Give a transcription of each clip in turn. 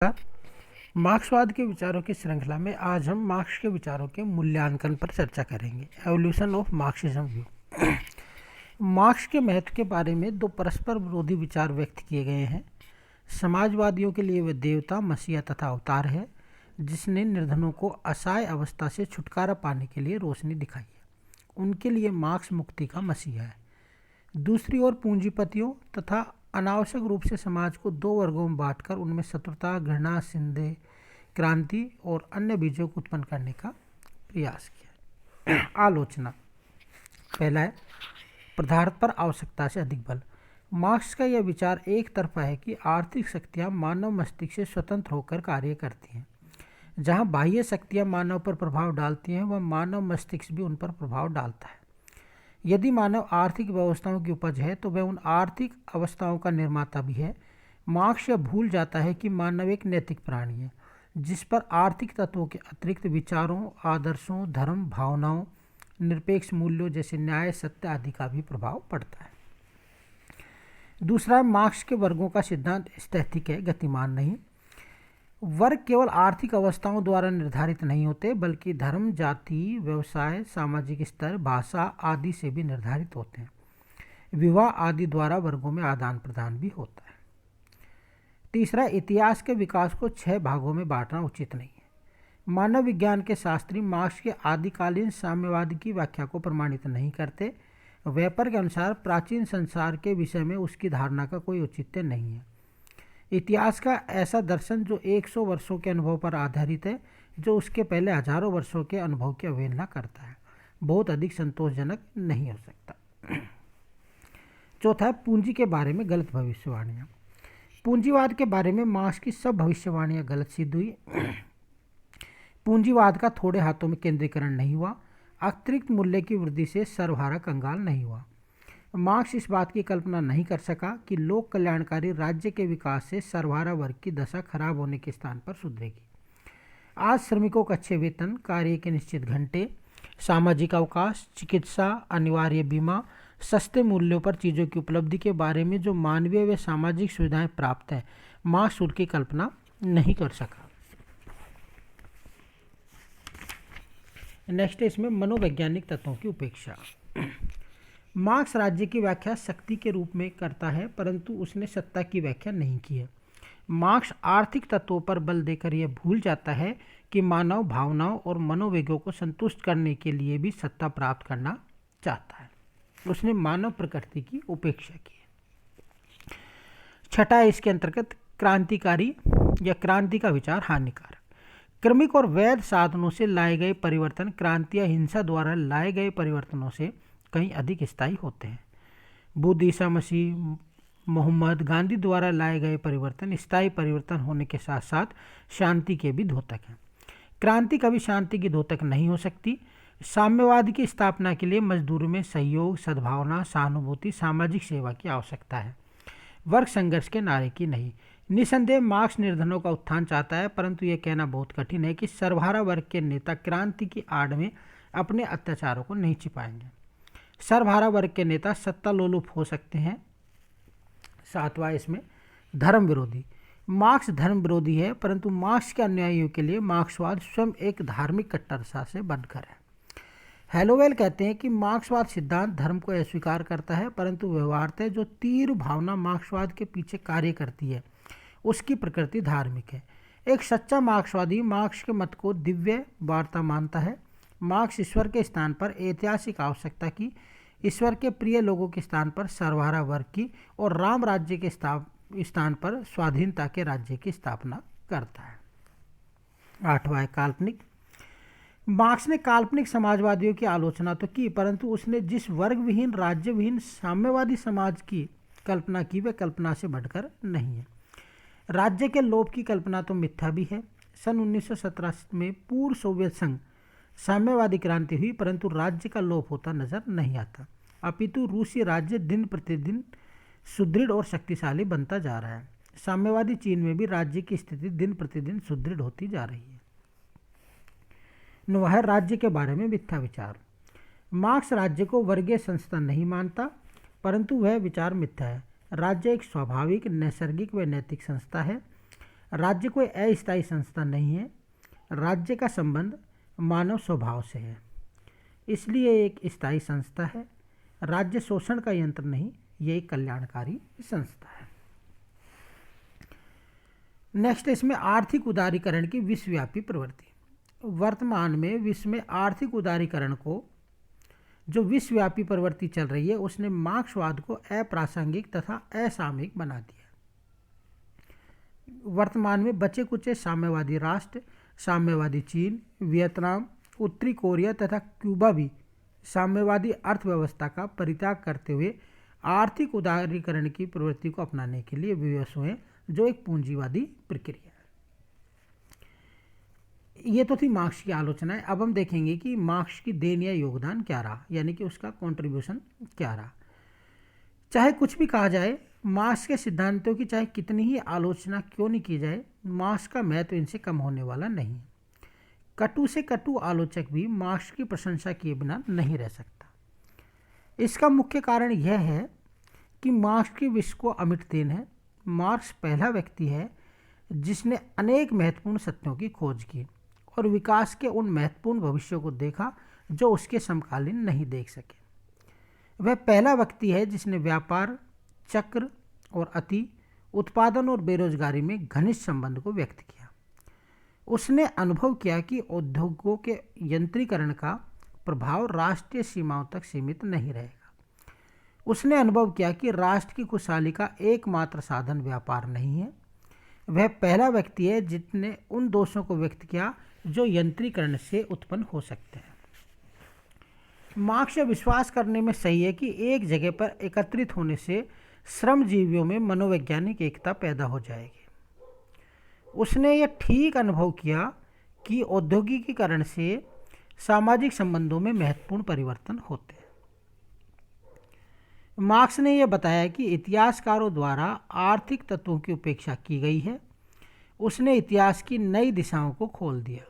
मार्क्सवाद के विचारों की श्रृंखला में आज हम मार्क्स के विचारों के मूल्यांकन पर चर्चा करेंगे। Evolution of Marxism view. Marks के महत्व के बारे में दो परस्पर विरोधी विचार व्यक्त किए गए हैं। समाजवादियों के लिए वे देवता, मसीहा तथा अवतार है जिसने निर्धनों को असहाय अवस्था से छुटकारा पाने के लिए रोशनी दिखाई है। उनके लिए मार्क्स मुक्ति का मसीहा है। दूसरी ओर पूंजीपतियों तथा अनावश्यक रूप से समाज को दो वर्गों में बांटकर उनमें शत्रुता, घृणा, संदेह, क्रांति और अन्य बीजों को उत्पन्न करने का प्रयास किया। आलोचना। पहला है पदार्थ पर आवश्यकता से अधिक बल। मार्क्स का यह विचार एक तरफा है कि आर्थिक शक्तियां मानव मस्तिष्क से स्वतंत्र होकर कार्य करती हैं। जहां बाह्य शक्तियां मानव पर प्रभाव डालती हैं, वह मानव मस्तिष्क भी उन पर प्रभाव डालता है। यदि मानव आर्थिक व्यवस्थाओं की उपज है तो वह उन आर्थिक अवस्थाओं का निर्माता भी है। मार्क्स यह भूल जाता है कि मानव एक नैतिक प्राणी है जिस पर आर्थिक तत्वों के अतिरिक्त विचारों, आदर्शों, धर्म, भावनाओं, निरपेक्ष मूल्यों जैसे न्याय, सत्य आदि का भी प्रभाव पड़ता है। दूसरा है मार्क्स के वर्गों का सिद्धांत स्थैतिक है, गतिमान नहीं। वर्ग केवल आर्थिक अवस्थाओं द्वारा निर्धारित नहीं होते बल्कि धर्म, जाति, व्यवसाय, सामाजिक स्तर, भाषा आदि से भी निर्धारित होते हैं। विवाह आदि द्वारा वर्गों में आदान प्रदान भी होता है। तीसरा, इतिहास के विकास को 6 भागों में बांटना उचित नहीं है। मानव विज्ञान के शास्त्री मार्क्स के आदिकालीन साम्यवाद की व्याख्या को प्रमाणित नहीं करते। वेपर के अनुसार प्राचीन संसार के विषय में उसकी धारणा का कोई औचित्य नहीं है। इतिहास का ऐसा दर्शन जो 100 वर्षों के अनुभव पर आधारित है, जो उसके पहले हजारों वर्षों के अनुभव की अवहेलना करता है, बहुत अधिक संतोषजनक नहीं हो सकता। चौथा है पूंजी के बारे में गलत भविष्यवाणियाँ। पूंजीवाद के बारे में मार्क्स की सब भविष्यवाणियाँ गलत सिद्ध हुई। पूंजीवाद का थोड़े हाथों में केंद्रीकरण नहीं हुआ। अतिरिक्त मूल्य की वृद्धि से सर्वहारा कंगाल नहीं हुआ। मार्क्स इस बात की कल्पना नहीं कर सका कि लोक कल्याणकारी राज्य के विकास से सर्वहारा वर्ग की दशा खराब होने के स्थान पर सुधरेगी। आज श्रमिकों को अच्छे वेतन, कार्य के निश्चित घंटे, सामाजिक अवकाश, चिकित्सा, अनिवार्य बीमा, सस्ते मूल्यों पर चीज़ों की उपलब्धि के बारे में जो मानवीय व सामाजिक सुविधाएं प्राप्त हैं, मार्क्स उनकी कल्पना नहीं कर सका। नेक्स्ट है इसमें मनोवैज्ञानिक तत्वों की उपेक्षा। मार्क्स राज्य की व्याख्या शक्ति के रूप में करता है परंतु उसने सत्ता की व्याख्या नहीं की है। मार्क्स आर्थिक तत्वों पर बल देकर यह भूल जाता है कि मानव भावनाओं और मनोवेगों को संतुष्ट करने के लिए भी सत्ता प्राप्त करना चाहता है। उसने मानव प्रकृति की उपेक्षा की है। छठा है इसके अंतर्गत क्रांतिकारी या क्रांति का विचार हानिकारक। क्रमिक और वैध साधनों से लाए गए परिवर्तन क्रांति या हिंसा द्वारा लाए गए परिवर्तनों से कहीं अधिक स्थायी होते हैं। बुद्ध, ईसा मसीह, मोहम्मद, गांधी द्वारा लाए गए परिवर्तन स्थायी परिवर्तन होने के साथ साथ शांति के भी द्योतक हैं। क्रांति कभी शांति की द्योतक नहीं हो सकती। साम्यवाद की स्थापना के लिए मजदूरों में सहयोग, सद्भावना, सहानुभूति, सामाजिक सेवा की आवश्यकता है, वर्ग संघर्ष के नारे की नहीं। निसंदेह मार्क्स निर्धनों का उत्थान चाहता है परंतु यह कहना बहुत कठिन है कि सर्वहारा वर्ग के नेता क्रांति की आड़ में अपने अत्याचारों को नहीं छिपाएंगे। सर्वहारा वर्ग के नेता सत्ता लोलुप हो सकते हैं। सातवां इसमें धर्म विरोधी। मार्क्स धर्म विरोधी है परंतु मार्क्स के अनुयायियों के लिए मार्क्सवाद स्वयं एक धार्मिक कट्टरता से बनकर है। हेलोवेल कहते हैं कि मार्क्सवाद सिद्धांत धर्म को अस्वीकार करता है परंतु व्यवहारतः जो तीव्र भावना मार्क्सवाद के पीछे कार्य करती है उसकी प्रकृति धार्मिक है। एक सच्चा मार्क्सवादी मार्क्स के मत को दिव्य वार्ता मानता है। मार्क्स ईश्वर के स्थान पर ऐतिहासिक आवश्यकता की, ईश्वर के प्रिय लोगों के स्थान पर सर्वहारा वर्ग की और राम राज्य के स्थान पर स्वाधीनता के राज्य की स्थापना करता है। आठवां है काल्पनिक। मार्क्स ने काल्पनिक समाजवादियों की आलोचना तो की परंतु उसने जिस वर्ग विहीन, राज्य विहीन साम्यवादी समाज की कल्पना की वह कल्पना से बढ़कर नहीं है। राज्य के लोभ की कल्पना तो मिथ्या भी है। सन 1917 में पूर्व सोवियत संघ साम्यवादी क्रांति हुई परंतु राज्य का लोप होता नजर नहीं आता, अपितु रूसी राज्य दिन प्रतिदिन सुदृढ़ और शक्तिशाली बनता जा रहा है। साम्यवादी चीन में भी राज्य की स्थिति दिन प्रतिदिन सुदृढ़ होती जा रही है। नौवां है राज्य के बारे में मिथ्या विचार। मार्क्स राज्य को वर्गीय संस्था नहीं मानता परंतु वह विचार मिथ्या है। राज्य एक स्वाभाविक, नैसर्गिक व नैतिक संस्था है। राज्य कोई अस्थायी संस्था नहीं है। राज्य का संबंध मानव स्वभाव से है, इसलिए एक स्थायी संस्था है। राज्य शोषण का यंत्र नहीं, ये एक कल्याणकारी संस्था है। नेक्स्ट, इसमें आर्थिक उदारीकरण की विश्वव्यापी प्रवृत्ति। वर्तमान में विश्व में आर्थिक उदारीकरण को जो विश्वव्यापी प्रवृत्ति चल रही है, उसने मार्क्सवाद को अप्रासंगिक तथा असामयिक बना दिया। वर्तमान में बचे कुचे साम्यवादी राष्ट्र, साम्यवादी चीन, वियतनाम, उत्तरी कोरिया तथा क्यूबा भी साम्यवादी अर्थव्यवस्था का परित्याग करते हुए आर्थिक उदारीकरण की प्रवृत्ति को अपनाने के लिए विवश हुए, जो एक पूंजीवादी प्रक्रिया है। ये तो थी मार्क्स की आलोचनाएं। अब हम देखेंगे कि मार्क्स की देन या योगदान क्या रहा, यानी कि उसका कंट्रीब्यूशन क्या रहा। चाहे कुछ भी कहा जाए, मार्क्स के सिद्धांतों की चाहे कितनी ही आलोचना क्यों नहीं की जाए, मार्क्स का महत्व इनसे कम होने वाला नहीं। कटु से कटु आलोचक भी मार्क्स की प्रशंसा किए बिना नहीं रह सकता। इसका मुख्य कारण यह है कि मार्क्स की विश्व को अमिट देन है। मार्क्स पहला व्यक्ति है जिसने अनेक महत्वपूर्ण सत्यों की खोज की और विकास के उन महत्वपूर्ण भविष्यों को देखा जो उसके समकालीन नहीं देख सके। वह पहला व्यक्ति है जिसने व्यापार, चक्र और अति, उत्पादन और बेरोजगारी में घनिष्ठ संबंध को व्यक्त किया। उसने अनुभव किया कि उद्योगों के यंत्रीकरण का प्रभाव राष्ट्रीय सीमाओं तक सीमित नहीं रहेगा। उसने अनुभव किया कि राष्ट्र की खुशहाली का एकमात्र साधन व्यापार नहीं है। वह पहला व्यक्ति है जिसने उन दोषों को व्यक्त किया जो यंत्रीकरण से उत्पन्न हो सकते हैं। मार्क्स यह विश्वास करने में सही है कि एक जगह पर एकत्रित होने से श्रमजीवियों में मनोवैज्ञानिक एकता पैदा हो जाएगी। उसने यह ठीक अनुभव किया कि औद्योगिकीकरण से सामाजिक संबंधों में महत्वपूर्ण परिवर्तन होते हैं। मार्क्स ने यह बताया कि इतिहासकारों द्वारा आर्थिक तत्वों की उपेक्षा की गई है। उसने इतिहास की नई दिशाओं को खोल दिया।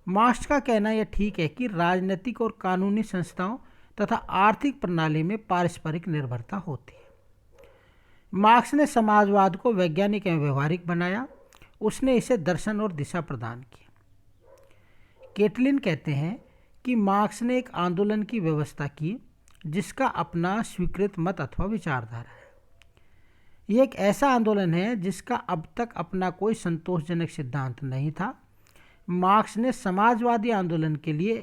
मार्क्स का कहना यह ठीक है कि राजनीतिक और कानूनी संस्थाओं तथा आर्थिक प्रणाली में पारस्परिक निर्भरता होती है। मार्क्स ने समाजवाद को वैज्ञानिक एवं व्यवहारिक बनाया। उसने इसे दर्शन और दिशा प्रदान की। केटलिन कहते हैं कि मार्क्स ने एक आंदोलन की व्यवस्था की जिसका अपना स्वीकृत मत अथवा विचारधारा है। यह एक ऐसा आंदोलन है जिसका अब तक अपना कोई संतोषजनक सिद्धांत नहीं था। मार्क्स ने समाजवादी आंदोलन के लिए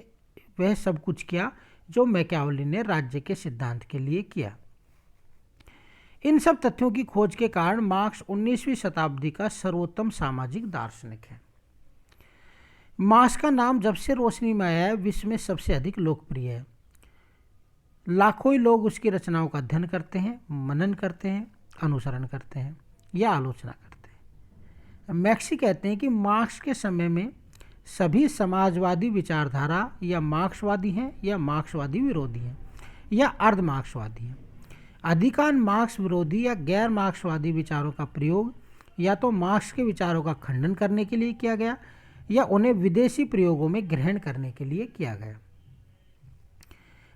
वह सब कुछ किया जो मैकियावेली ने राज्य के सिद्धांत के लिए किया। इन सब तथ्यों की खोज के कारण मार्क्स 19वीं शताब्दी का सर्वोत्तम सामाजिक दार्शनिक है। मार्क्स का नाम जब से रोशनी में आया है, विश्व में सबसे अधिक लोकप्रिय है। लाखों ही लोग उसकी रचनाओं का अध्ययन करते हैं, मनन करते हैं, अनुसरण करते हैं या आलोचना करते हैं। मैक्सी कहते हैं कि मार्क्स के समय में सभी समाजवादी विचारधारा या मार्क्सवादी हैं या मार्क्सवादी विरोधी हैं या अर्ध मार्क्सवादी हैं। अधिकांश मार्क्स विरोधी या गैर मार्क्सवादी विचारों का प्रयोग या तो मार्क्स के विचारों का खंडन करने के लिए किया गया या उन्हें विदेशी प्रयोगों में ग्रहण करने के लिए किया गया।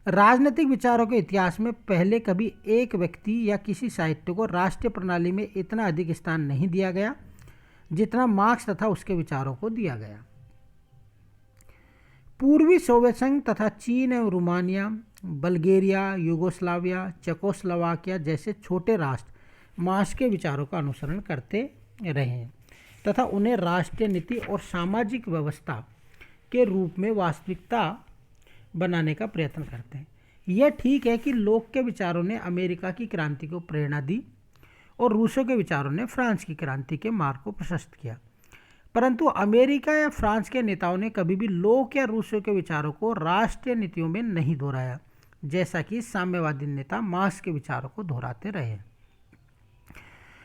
राजनीतिक विचारों के इतिहास में पहले कभी एक व्यक्ति या किसी साहित्य को राष्ट्रीय प्रणाली में इतना अधिक स्थान नहीं दिया गया जितना मार्क्स तथा उसके विचारों को दिया गया। पूर्वी सोवियत संघ तथा चीन एवं रोमानिया, बल्गेरिया, यूगोस्लाविया, चेकोस्लोवाकिया जैसे छोटे राष्ट्र मार्क्स के विचारों का अनुसरण करते रहे हैं तथा उन्हें राष्ट्रीय नीति और सामाजिक व्यवस्था के रूप में वास्तविकता बनाने का प्रयत्न करते हैं। यह ठीक है कि लोक के विचारों ने अमेरिका की क्रांति को प्रेरणा दी और रूसों के विचारों ने फ्रांस की क्रांति के मार्ग को प्रशस्त किया, परंतु अमेरिका या फ्रांस के नेताओं ने कभी भी लोक या रूसों के विचारों को राष्ट्रीय नीतियों में नहीं दोहराया, जैसा कि साम्यवादी नेता मार्क्स के विचारों को दोहराते रहे।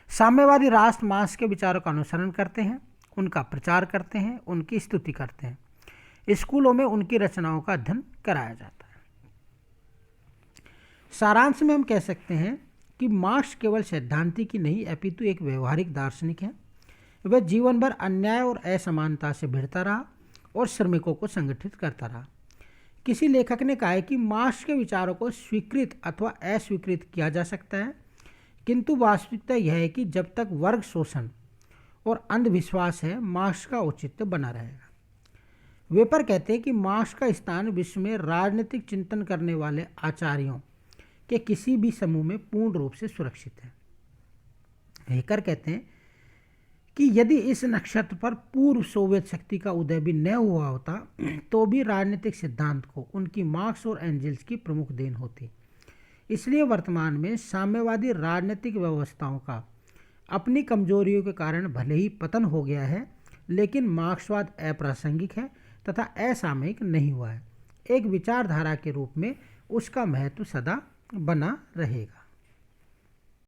साम्यवादी राष्ट्र मार्क्स के विचारों का अनुसरण करते हैं, उनका प्रचार करते हैं, उनकी स्तुति करते हैं। स्कूलों में उनकी रचनाओं का अध्ययन कराया जाता है। सारांश में हम कह सकते हैं कि मार्क्स केवल सैद्धांतिक ही नहीं अपितु एक व्यवहारिक दार्शनिक है। वह जीवन भर अन्याय और असमानता से भिड़ता रहा और श्रमिकों को संगठित करता रहा। किसी लेखक ने कहा है कि मार्क्स के विचारों को स्वीकृत अथवा अस्वीकृत किया जा सकता है, किंतु वास्तविकता यह है कि जब तक वर्ग शोषण और अंधविश्वास है, मार्क्स का औचित्य बना रहेगा। वेपर कहते हैं कि मार्क्स का स्थान विश्व में राजनीतिक चिंतन करने वाले आचार्यों के किसी भी समूह में पूर्ण रूप से सुरक्षित है। हेकर कहते हैं कि यदि इस नक्षत्र पर पूर्व सोवियत शक्ति का उदय भी न हुआ होता तो भी राजनीतिक सिद्धांत को उनकी मार्क्स और एंजल्स की प्रमुख देन होती। इसलिए वर्तमान में साम्यवादी राजनीतिक व्यवस्थाओं का अपनी कमजोरियों के कारण भले ही पतन हो गया है, लेकिन मार्क्सवाद अप्रासंगिक है तथा असामयिक नहीं हुआ है। एक विचारधारा के रूप में उसका महत्व सदा बना रहेगा।